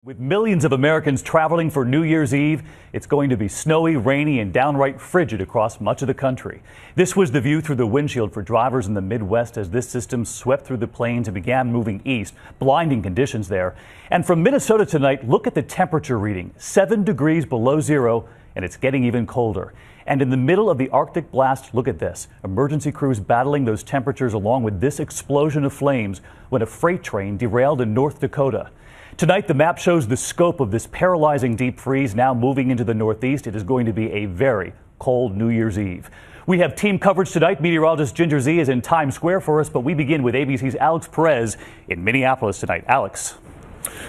With millions of Americans traveling for New Year's Eve, it's going to be snowy, rainy, and downright frigid across much of the country. This was the view through the windshield for drivers in the Midwest as this system swept through the plains and began moving east. Blinding conditions there. And from Minnesota tonight, look at the temperature reading, 7 degrees below zero, and it's getting even colder. And in the middle of the Arctic blast, look at this. Emergency crews battling those temperatures along with this explosion of flames when a freight train derailed in North Dakota. Tonight, the map shows the scope of this paralyzing deep freeze now moving into the Northeast. It is going to be a very cold New Year's Eve. We have team coverage tonight. Meteorologist Ginger Zee is in Times Square for us, but we begin with ABC's Alex Perez in Minneapolis tonight. Alex.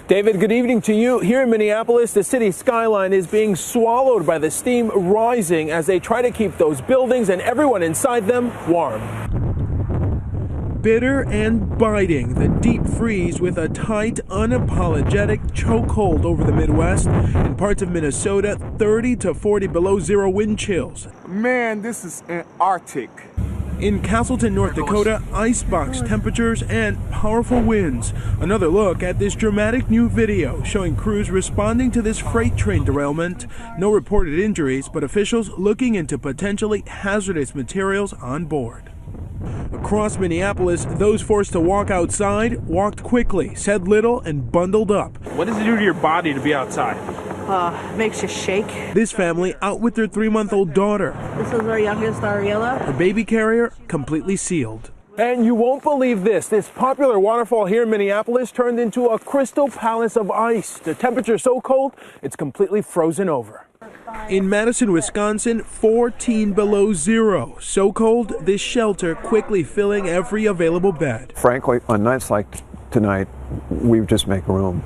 David, good evening to you. Here in Minneapolis, the city skyline is being swallowed by the steam rising as they try to keep those buildings and everyone inside them warm. Bitter and biting, the deep freeze with a tight, unapologetic chokehold over the Midwest. In parts of Minnesota, 30 to 40 below zero wind chills. Man, this is Antarctic. In Castleton, North Dakota, icebox temperatures and powerful winds. Another look at this dramatic new video showing crews responding to this freight train derailment. No reported injuries, but officials looking into potentially hazardous materials on board. Across Minneapolis, those forced to walk outside walked quickly, said little, and bundled up. What does it do to your body to be outside? Makes you shake. This family out with their 3-month-old daughter. This is our youngest, Ariella. Her baby carrier completely sealed. And you won't believe this. This popular waterfall here in Minneapolis turned into a crystal palace of ice. The temperature so cold, it's completely frozen over. In Madison, Wisconsin, 14 below zero. So cold, this shelter quickly filling every available bed. Frankly, on nights like tonight, we just make room.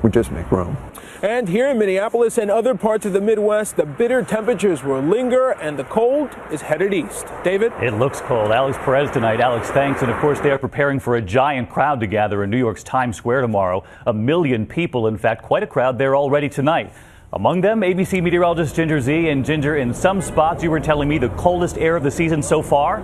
We just make room. And here in Minneapolis and other parts of the Midwest, the bitter temperatures will linger and the cold is headed east. David? It looks cold. Alex Perez tonight. Alex, thanks. And of course, they are preparing for a giant crowd to gather in New York's Times Square tomorrow. 1 million people, in fact, quite a crowd there already tonight. Among them, ABC meteorologist Ginger Zee. And Ginger, in some spots, you were telling me the coldest air of the season so far?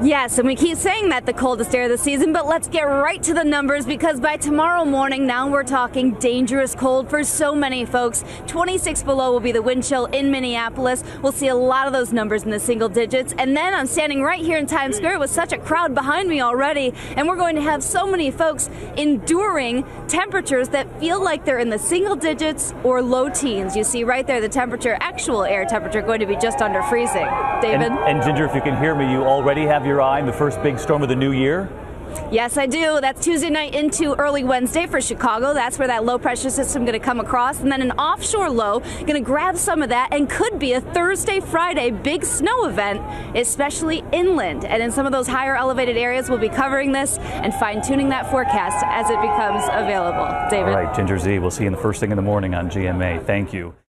Yes, and we keep saying that the coldest air of the season, but let's get right to the numbers because by tomorrow morning, now we're talking dangerous cold for so many folks. 26 below will be the wind chill in Minneapolis. We'll see a lot of those numbers in the single digits. And then I'm standing right here in Times Square with such a crowd behind me already, and we're going to have so many folks enduring temperatures that feel like they're in the single digits or low teens. You see right there the temperature, actual air temperature, going to be just under freezing. David? And Ginger, if you can hear me, you already have your eye on the first big storm of the new year? Yes, I do. That's Tuesday night into early Wednesday for Chicago. That's where that low pressure system going to come across. And then an offshore low going to grab some of that and could be a Thursday, Friday big snow event, especially inland. And in some of those higher elevated areas, we'll be covering this and fine-tuning that forecast as it becomes available. David? All right, Ginger Zee, we'll see you in the first thing in the morning on GMA. Thank you.